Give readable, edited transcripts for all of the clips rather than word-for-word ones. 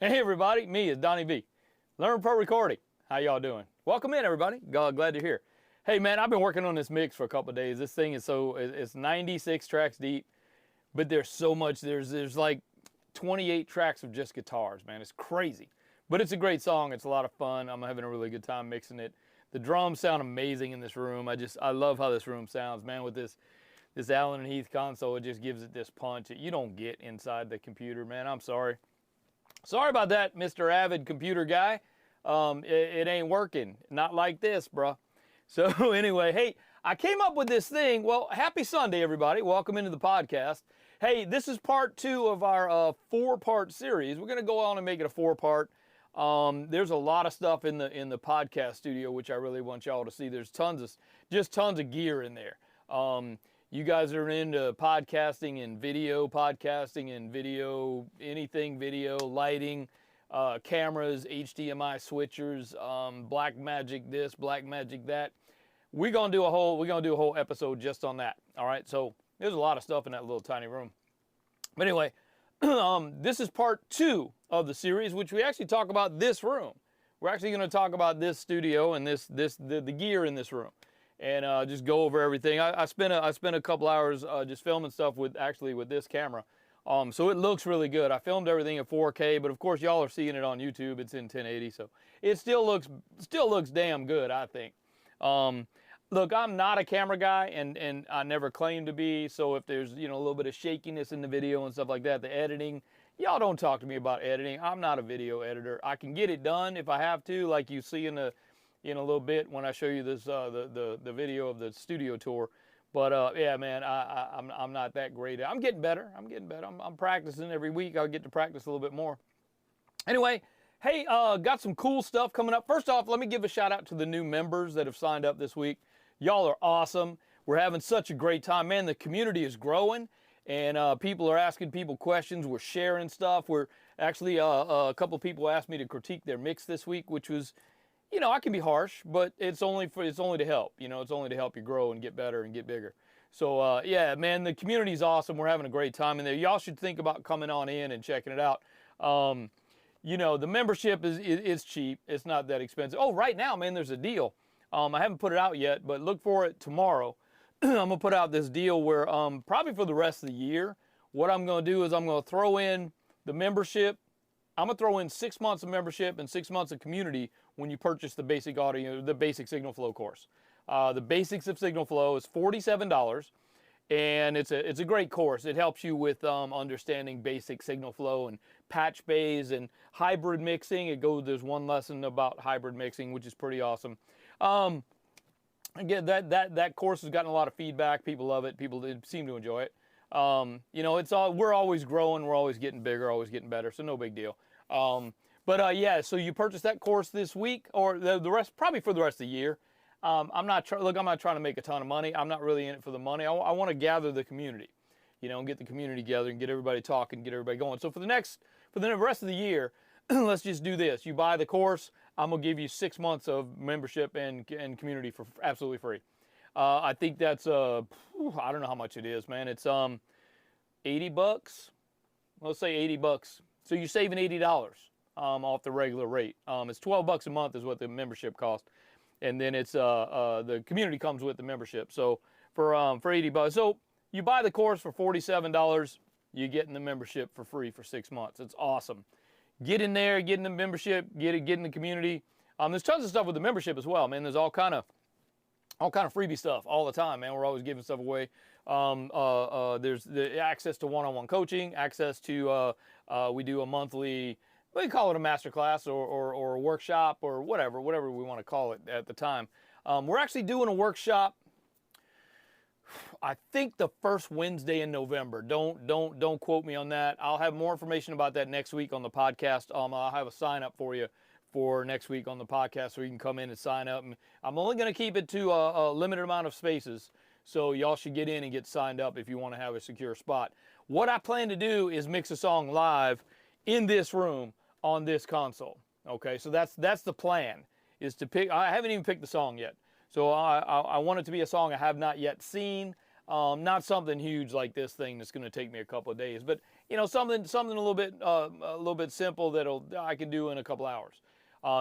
Hey everybody, me is Donnie V. Learn Pro Recording. How y'all doing? Welcome in everybody. Glad you're here. Hey man, I've been working on this mix for a couple of days. This thing is it's 96 tracks deep, but there's so much. There's like 28 tracks of just guitars, man. It's crazy. But it's a great song. It's a lot of fun. I'm having a really good time mixing it. The drums sound amazing in this room. I love how this room sounds, man, with this Allen Heath Console. It just gives it this punch that you don't get inside the computer, man. I'm sorry. Sorry about that, Mr. Avid Computer Guy. It ain't working. Not like this, bruh. So anyway, hey, I came up with this thing. Well, happy Sunday, everybody. Welcome into the podcast. Hey, this is part 2 of our 4-part series. We're going to go on and make it a 4-part. There's a lot of stuff in the podcast studio, which I really want y'all to see. There's tons of gear in there. You guys are into podcasting and video, anything video, lighting, cameras, HDMI switchers, black magic this, black magic that. We're gonna do a whole episode just on that. All right, so there's a lot of stuff in that little tiny room. But anyway, this is part 2 of the series, which we actually talk about this room. We're actually going to talk about this studio and the gear in this room. And just go over everything. I spent a couple hours just filming stuff with this camera, so it looks really good. I filmed everything at 4K, but of course y'all are seeing it on YouTube. It's in 1080, so it still looks damn good, I think. Look, I'm not a camera guy, and I never claimed to be. So if there's a little bit of shakiness in the video and stuff like that, the editing, y'all don't talk to me about editing. I'm not a video editor. I can get it done if I have to, like you see in a little bit when I show you this the video of the studio tour. But yeah, man, I'm not that great. I'm getting better. I'm practicing every week. I'll get to practice a little bit more. Anyway, hey, got some cool stuff coming up. First off, let me give a shout out to the new members that have signed up this week. Y'all are awesome. We're having such a great time, man. The community is growing, and people are asking people questions. We're sharing stuff. We're actually a couple of people asked me to critique their mix this week, which was, I can be harsh, but it's only to help. It's only to help you grow and get better and get bigger. So yeah, man, the community's awesome. We're having a great time in there. Y'all should think about coming on in and checking it out. The membership is cheap. It's not that expensive. Oh, right now, man, there's a deal. I haven't put it out yet, but look for it tomorrow. I'm gonna put out this deal where probably for the rest of the year, what I'm gonna do is I'm gonna throw in the membership. I'm gonna throw in 6 months of membership and 6 months of community when you purchase the basic audio, the basic Signal Flow course. The basics of Signal Flow is $47, and it's a great course. It helps you with understanding basic Signal Flow and patch bays and hybrid mixing. There's one lesson about hybrid mixing, which is pretty awesome. Again, that course has gotten a lot of feedback. People love it. People seem to enjoy it. We're always growing. We're always getting bigger, always getting better. So no big deal. Yeah, so you purchase that course this week, or the rest, probably for the rest of the year. I'm not trying to make a ton of money. I'm not really in it for the money. I want to gather the community, and get the community together and get everybody talking, get everybody going. So for the rest of the year, let's just do this. You buy the course, I'm gonna give you 6 months of membership and community for absolutely free. I think that's I don't know how much it is, man. It's $80. Let's say $80. So you're saving $80 off the regular rate. It's $12 a month is what the membership costs, and then it's the community comes with the membership. So for $80, so you buy the course for $47, you get in the membership for free for 6 months. It's awesome. Get in there, get in the membership, get in the community. There's tons of stuff with the membership as well, man. There's all kind of freebie stuff all the time, man. We're always giving stuff away. There's the access to one-on-one coaching, access to we do a monthly, we call it a masterclass or a workshop or whatever we want to call it at the time. We're actually doing a workshop, I think the first Wednesday in November. Don't quote me on that. I'll have more information about that next week on the podcast. I'll have a sign up for you for next week on the podcast, so you can come in and sign up. And I'm only going to keep it to a limited amount of spaces, so y'all should get in and get signed up if you want to have a secure spot. What I plan to do is mix a song live in this room on this console. Okay, so that's the plan, is to pick. I haven't even picked the song yet. So I want it to be a song I have not yet seen. Not something huge like this thing that's going to take me a couple of days. But something a little bit simple I can do in a couple hours.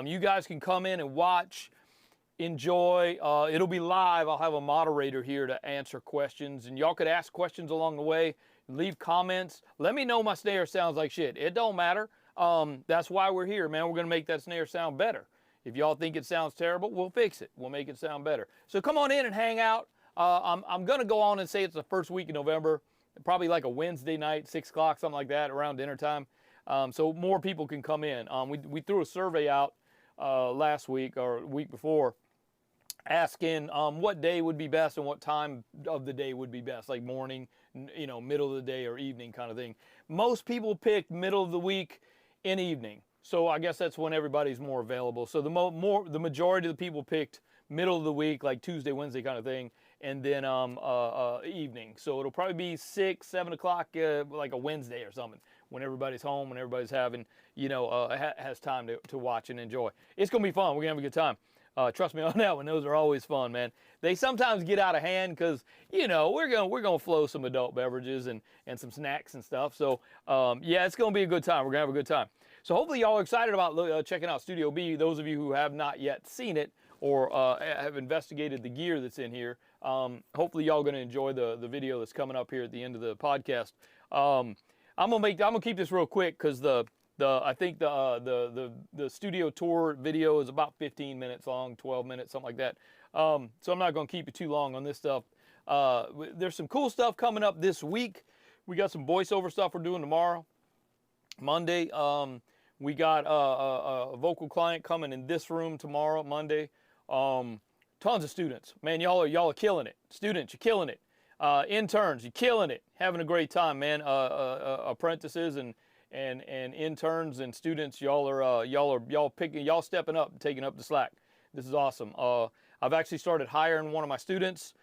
You guys can come in and watch, enjoy. It'll be live. I'll have a moderator here to answer questions, and y'all could ask questions along the way. Leave comments. Let me know my snare sounds like shit. It don't matter. That's why we're here, man. We're gonna make that snare sound better. If y'all think it sounds terrible, we'll fix it. We'll make it sound better. So come on in and hang out. I'm gonna go on and say it's the first week in November, probably like a Wednesday night, 6 o'clock, something like that, around dinner time. So more people can come in. We threw a survey out last week or week before, asking what day would be best and what time of the day would be best, like morning, middle of the day or evening kind of thing. Most people picked middle of the week and evening. So I guess that's when everybody's more available. So the majority of the people picked middle of the week, like Tuesday, Wednesday kind of thing, and then evening. So it'll probably be 6, 7 o'clock, like a Wednesday or something, when everybody's home, when everybody's having, has time to watch and enjoy. It's gonna be fun. We're gonna have a good time. Trust me on that one. Those are always fun, man. They sometimes get out of hand because, we're gonna flow some adult beverages and some snacks and stuff. So yeah, it's gonna be a good time. We're gonna have a good time. So hopefully y'all are excited about checking out Studio B. Those of you who have not yet seen it or have investigated the gear that's in here, hopefully y'all are gonna enjoy the video that's coming up here at the end of the podcast. I'm gonna keep this real quick because I think the studio tour video is about 15 minutes long, 12 minutes, something like that. So I'm not going to keep you too long on this stuff. There's some cool stuff coming up this week. We got some voiceover stuff we're doing tomorrow, Monday. We got a vocal client coming in this room tomorrow, Monday. Tons of students, man. Y'all are killing it. Students, you're killing it. Interns, you're killing it. Having a great time, man. Apprentices and interns and students, y'all stepping up and taking up the slack. This is awesome. I've actually started hiring one of my students.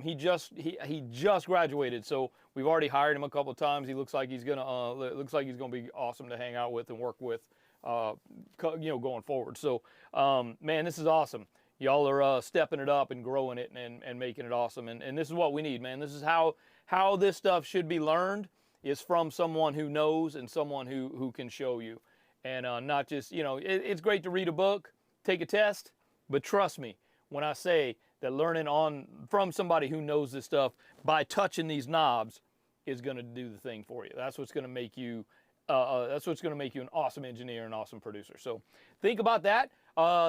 He just graduated, so we've already hired him a couple of times. He looks like he's gonna be awesome to hang out with and work with, going forward. So, man, this is awesome. Y'all are stepping it up and growing it and making it awesome. And this is what we need, man. This is how this stuff should be learned, is from someone who knows and someone who can show you. And not just, it's great to read a book, take a test, but trust me when I say that learning from somebody who knows this stuff by touching these knobs is going to do the thing for you. That's what's going to make you an awesome engineer and awesome producer. So think about that.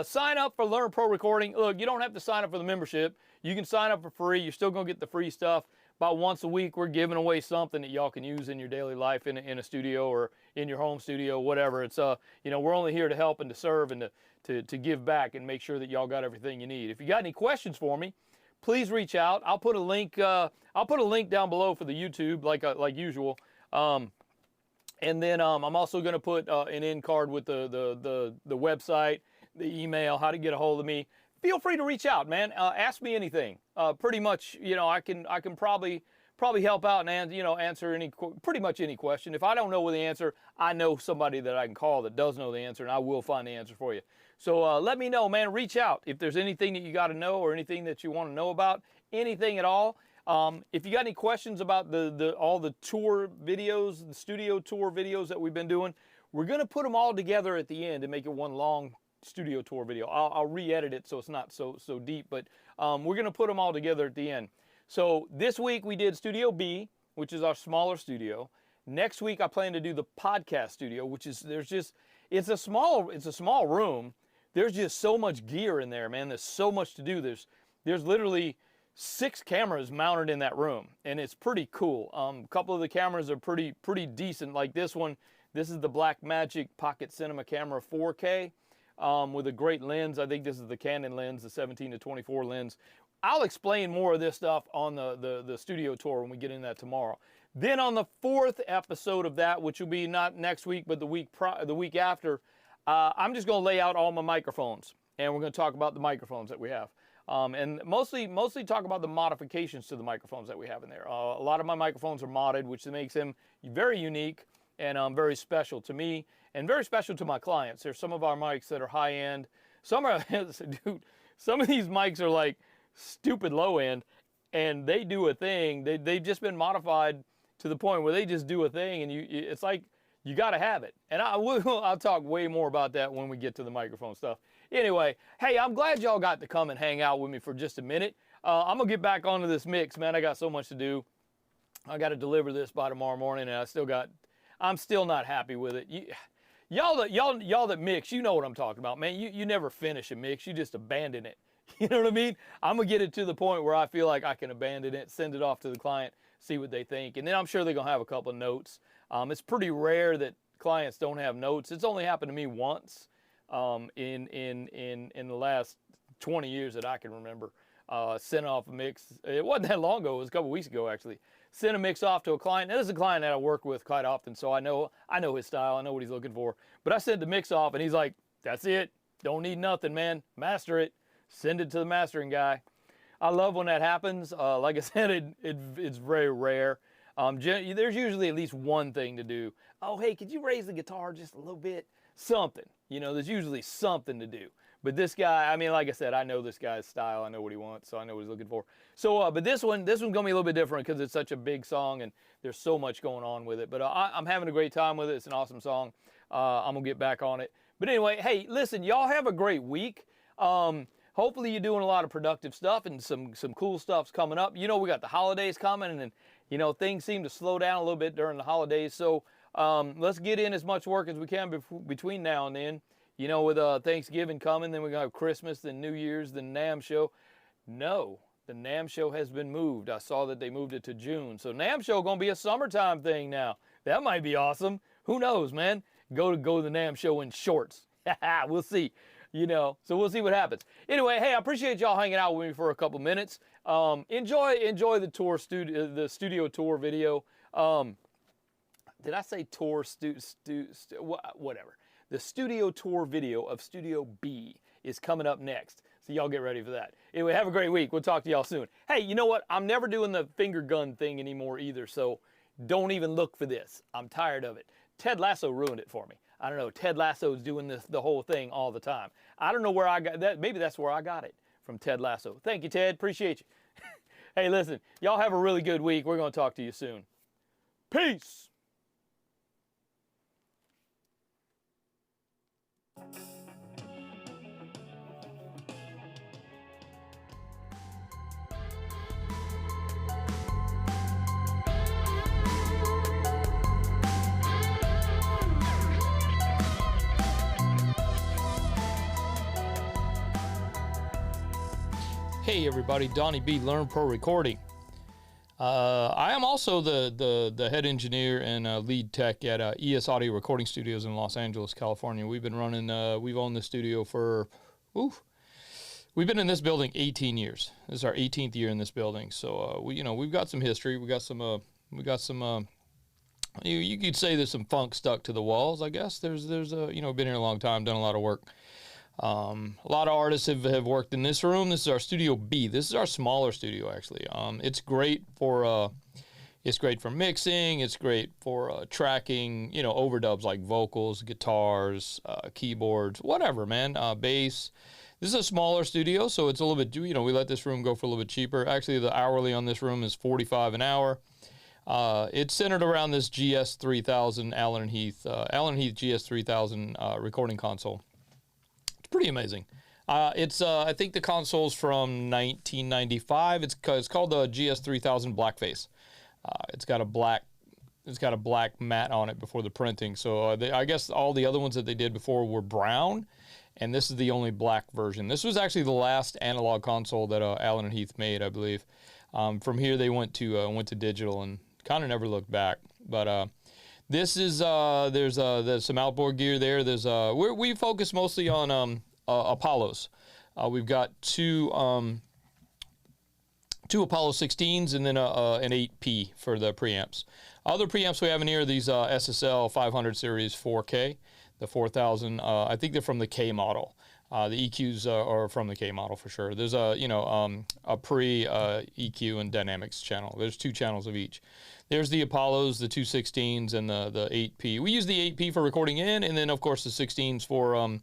Sign up for Learn Pro Recording. Look, you don't have to sign up for the membership. You can sign up for free. You're still going to get the free stuff. About once a week, we're giving away something that y'all can use in your daily life in a studio or in your home studio, whatever. It's we're only here to help and to serve and to give back and make sure that y'all got everything you need. If you got any questions for me, please reach out. I'll put a link down below for the YouTube like usual. And then I'm also going to put an in card with the website, the email, how to get a hold of me. Feel free to reach out, man. Ask me anything. Pretty much, I can probably help out and answer pretty much any question. If I don't know the answer, I know somebody that I can call that does know the answer, and I will find the answer for you. So let me know, man. Reach out if there's anything that you got to know or anything that you want to know about, anything at all. If you got any questions about all the tour videos, the studio tour videos that we've been doing, we're gonna put them all together at the end and make it one long studio tour video. I'll re-edit it so it's not so deep, but we're gonna put them all together at the end. So this week we did Studio B, which is our smaller studio. Next week I plan to do the podcast studio, which is it's a small room. There's just so much gear in there, man. There's so much to do. There's literally 6 cameras mounted in that room, and it's pretty cool. A couple of the cameras are pretty decent. Like this one, this is the Blackmagic Pocket Cinema Camera 4K. With a great lens. I think this is the Canon lens, the 17-24 lens. I'll explain more of this stuff on the studio tour when we get into that tomorrow. Then on the 4th episode of that, which will be not next week, but the week after, I'm just going to lay out all my microphones, and we're going to talk about the microphones that we have. And mostly talk about the modifications to the microphones that we have in there. A lot of my microphones are modded, which makes them very unique and very special to me and very special to my clients. There's some of our mics that are high end. Some of these mics are like stupid low end, and they do a thing. They've just been modified to the point where they just do a thing and it's like you got to have it. And I'll talk way more about that when we get to the microphone stuff. Anyway, hey, I'm glad y'all got to come and hang out with me for just a minute. I'm going to get back onto this mix, man. I got so much to do. I got to deliver this by tomorrow morning, and I'm still not happy with it. Y'all that mix, you know what I'm talking about, man. You never finish a mix. You just abandon it. You know what I mean? I'm going to get it to the point where I feel like I can abandon it, send it off to the client, see what they think. And then I'm sure they're going to have a couple of notes. It's pretty rare that clients don't have notes. It's only happened to me once in the last 20 years that I can remember. Sent off a mix. It wasn't that long ago. It was a couple weeks ago, actually. Sent a mix off to a client. Now, this is a client that I work with quite often, so I know his style. I know what he's looking for. But I sent the mix off, and he's like, that's it. Don't need nothing, man. Master it. Send it to the mastering guy. I love when that happens. Like I said, it's very rare. There's usually at least one thing to do. Oh, hey, could you raise the guitar just a little bit? Something. You know, there's usually something to do. But this guy, I mean, like I said, I know this guy's style. I know what he wants, so I know what he's looking for. So, but this one's going to be a little bit different because it's such a big song and there's so much going on with it. But I'm having a great time with it. It's an awesome song. I'm going to get back on it. But anyway, hey, listen, y'all have a great week. Hopefully you're doing a lot of productive stuff and some cool stuff's coming up. You know, we got the holidays coming and, you know, things seem to slow down a little bit during the holidays. So let's get in as much work as we can between now and then. You know, with Thanksgiving coming, then we're going to have Christmas, then New Year's, then NAMM show. No, the NAMM show has been moved. I saw that they moved it to June. So NAMM show going to be a summertime thing now. That might be awesome. Who knows, man? Go to the NAMM show in shorts. We'll see. You know, so we'll see what happens. Anyway, hey, I appreciate y'all hanging out with me for a couple minutes. Enjoy the studio tour video. Did I say tour? Whatever. The studio tour video of Studio B is coming up next. So y'all get ready for that. Anyway, have a great week. We'll talk to y'all soon. Hey, you know what? I'm never doing the finger gun thing anymore either, so don't even look for this. I'm tired of it. Ted Lasso ruined it for me. I don't know. Ted Lasso's doing the whole thing all the time. I don't know where I got that. Maybe that's where I got it, from Ted Lasso. Thank you, Ted. Appreciate you. Hey, listen, y'all have a really good week. We're going to talk to you soon. Peace. Hey everybody, Donnie B, Learn Pro Recording. I am also the head engineer and lead tech at ES Audio Recording Studios in Los Angeles, California. We've been running, we've owned the studio for, we've been in this building 18 years. This is our 18th year in this building. So we've got some history. We got some, you could say there's some funk stuck to the walls. I guess there's been here a long time, done a lot of work. A lot of artists have worked in this room. This is our Studio B. This is our smaller studio, actually. It's great for mixing. It's great for tracking, overdubs like vocals, guitars, keyboards, whatever, man. Bass. This is a smaller studio, so it's a little bit, we let this room go for a little bit cheaper. Actually, the hourly on this room is $45 an hour. It's centered around this GS3000 Allen Heath GS3000 recording console. Pretty amazing. I think the console's from 1995. It's called the GS3000 Blackface. It's got a black mat on it before the printing. So I guess all the other ones that they did before were brown, and this is the only black version. This was actually the last analog console that Allen Heath made, I believe. From here they went to digital and kind of never looked back. But this is there's some outboard gear there. There's we focus mostly on Apollos. We've got two Apollo 16s and then an 8P for the preamps. Other preamps we have in here are these SSL 500 series 4K, the 4000. I think they're from the K model. The EQs are from the K model for sure. There's a pre EQ and dynamics channel. There's two channels of each. There's the Apollos, the 216s, and the 8P. We use the 8P for recording in, and then of course the 16s for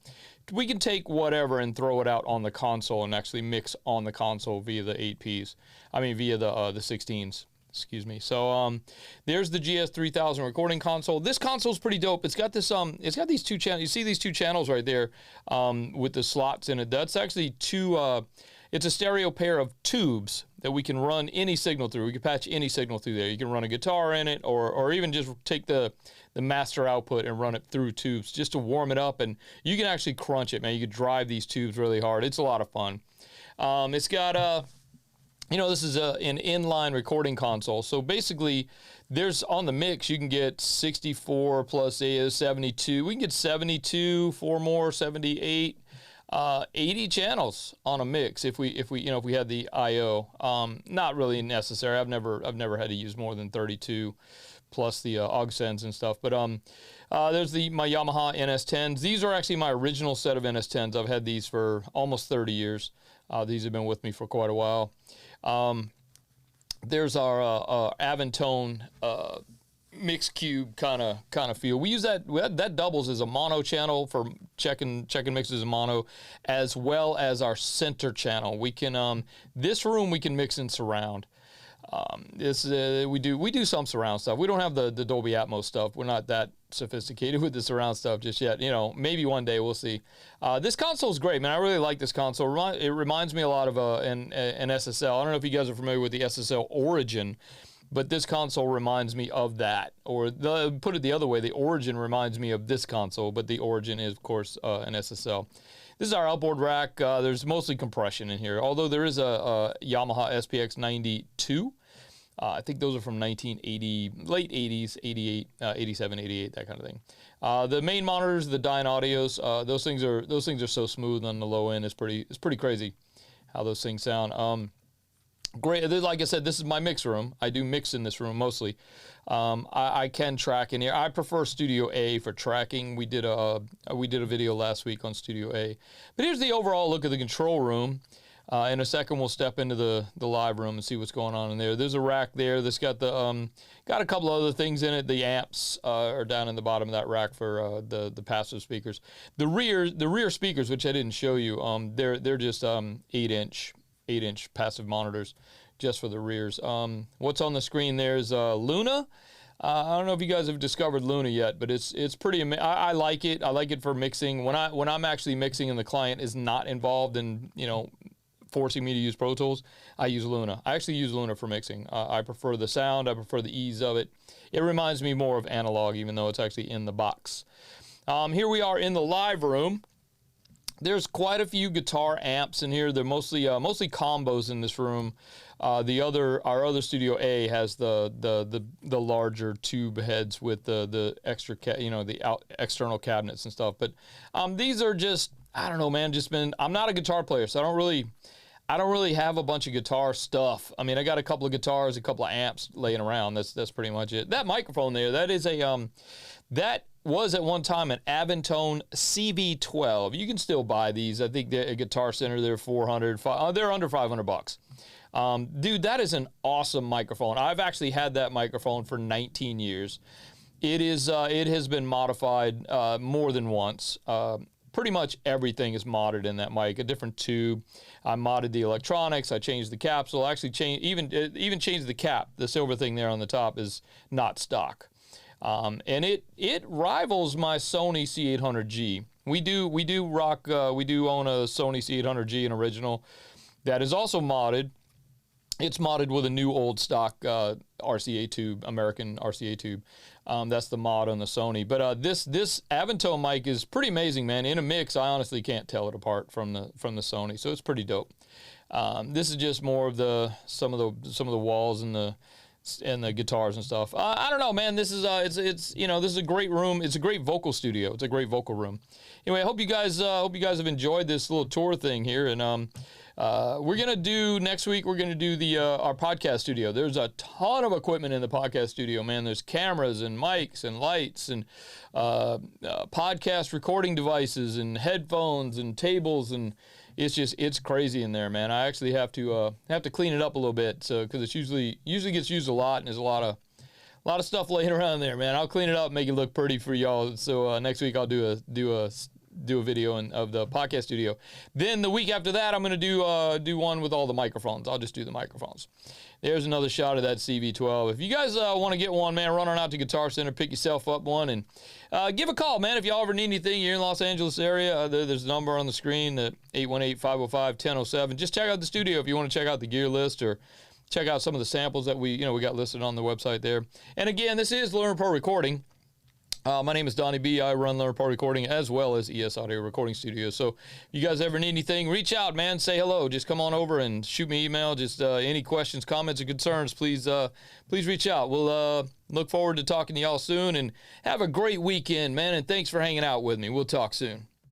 we can take whatever and throw it out on the console and actually mix on the console via the 8Ps. I mean via the 16s. Excuse me. So there's the GS3000 recording console. This console's pretty dope. It's got this it's got these two channels. You see these two channels right there with the slots in it. That's actually two it's a stereo pair of tubes that we can run any signal through. We can patch any signal through there. You can run a guitar in it, or even just take the master output and run it through tubes just to warm it up. And you can actually crunch it, man. You can drive these tubes really hard. It's a lot of fun. It's got you know, this is an inline recording console. So basically, there's on the mix, you can get 64 plus 72. We can get 72, 4 more, 78, 80 channels on a mix if we had the I/O. Not really necessary. I've never had to use more than 32 plus the aux sends and stuff. But there's my Yamaha NS10s. These are actually my original set of NS10s. I've had these for almost 30 years. These have been with me for quite a while. There's our Aventone mix cube kind of feel. We use that doubles as a mono channel for checking mixes in mono, as well as our center channel. We can this room we can mix in surround. We do some surround stuff. We don't have the Dolby Atmos stuff. We're not that sophisticated with the surround stuff just yet. You know, maybe one day we'll see. This console is great, man. I really like this console. It reminds me a lot of an SSL. I don't know if you guys are familiar with the SSL Origin, but this console reminds me of that. Or put it the other way, the Origin reminds me of this console, but the Origin is, of course, an SSL. This is our outboard rack. There's mostly compression in here, although there is a Yamaha SPX 92. I think those are from 1980, late 80s, 88, 87, 88, that kind of thing. The main monitors, the Dynaudios, those things are so smooth on the low end. It's pretty crazy how those things sound. Great. Like I said, this is my mix room. I do mix in this room mostly. I can track in here. I prefer Studio A for tracking. We did a video last week on Studio A. But here's the overall look of the control room. In a second, we'll step into the live room and see what's going on in there. There's a rack there that's got got a couple other things in it. The amps are down in the bottom of that rack for the passive speakers. The rear speakers, which I didn't show you, they're just 8-inch passive monitors just for the rears. What's on the screen there is Luna. I don't know if you guys have discovered Luna yet, but it's pretty amazing. I like it. I like it for mixing. When I'm actually mixing and the client is not involved in, you know, forcing me to use Pro Tools, I use Luna. I actually use Luna for mixing. I prefer the sound. I prefer the ease of it. It reminds me more of analog, even though it's actually in the box. Here we are in the live room. There's quite a few guitar amps in here. They're mostly combos in this room. Our other Studio A has the larger tube heads with the extra external cabinets and stuff. But these are just, I don't know, man. I'm not a guitar player, so I don't really have a bunch of guitar stuff. I mean, I got a couple of guitars, a couple of amps laying around. That's pretty much it. That microphone there, that is that was at one time an Aventone CV12. You can still buy these. I think at Guitar Center they're they're under $500. Dude, that is an awesome microphone. I've actually had that microphone for 19 years. It has been modified more than once. Pretty much everything is modded in that mic. A different tube. I modded the electronics. I changed the capsule. I actually even changed the cap. The silver thing there on the top is not stock. And it rivals my Sony C800G. We do own a Sony C800G, an original, that is also modded. It's modded with a new old stock RCA tube, American RCA tube. That's the mod on the Sony. But this Aventone mic is pretty amazing, man. In a mix, I honestly can't tell it apart from the Sony. So it's pretty dope. This is just more of some of the walls and the guitars and stuff. I don't know, man. This is this is a great room. It's a great vocal studio. It's a great vocal room. Anyway, I hope you guys have enjoyed this little tour thing here, and we're gonna do next week. We're gonna do our podcast studio. There's a ton of equipment in the podcast studio, man. There's cameras and mics and lights and podcast recording devices and headphones and tables, and it's crazy in there, man. I actually have to clean it up a little bit, because it usually gets used a lot, and there's a lot of stuff laying around there, man. I'll clean it up, make it look pretty for y'all. So next week I'll do a do a video of the podcast studio. Then the week after that, I'm going to do one with all the microphones. I'll just do the microphones. There's another shot of that CV12. If you guys want to get one, man, run on out to Guitar Center, pick yourself up one, and give a call, man. If y'all ever need anything, you're in Los Angeles area, there's a number on the screen, 818-505-1007. Just check out the studio if you want to check out the gear list or check out some of the samples that we got listed on the website there. And again, this is Learn Pro Recording. My name is Donnie B. I run Learn Pro Recording as well as ES Audio Recording Studio. So if you guys ever need anything, reach out, man. Say hello. Just come on over and shoot me an email. Just any questions, comments, or concerns, please reach out. We'll look forward to talking to y'all soon, and have a great weekend, man. And thanks for hanging out with me. We'll talk soon.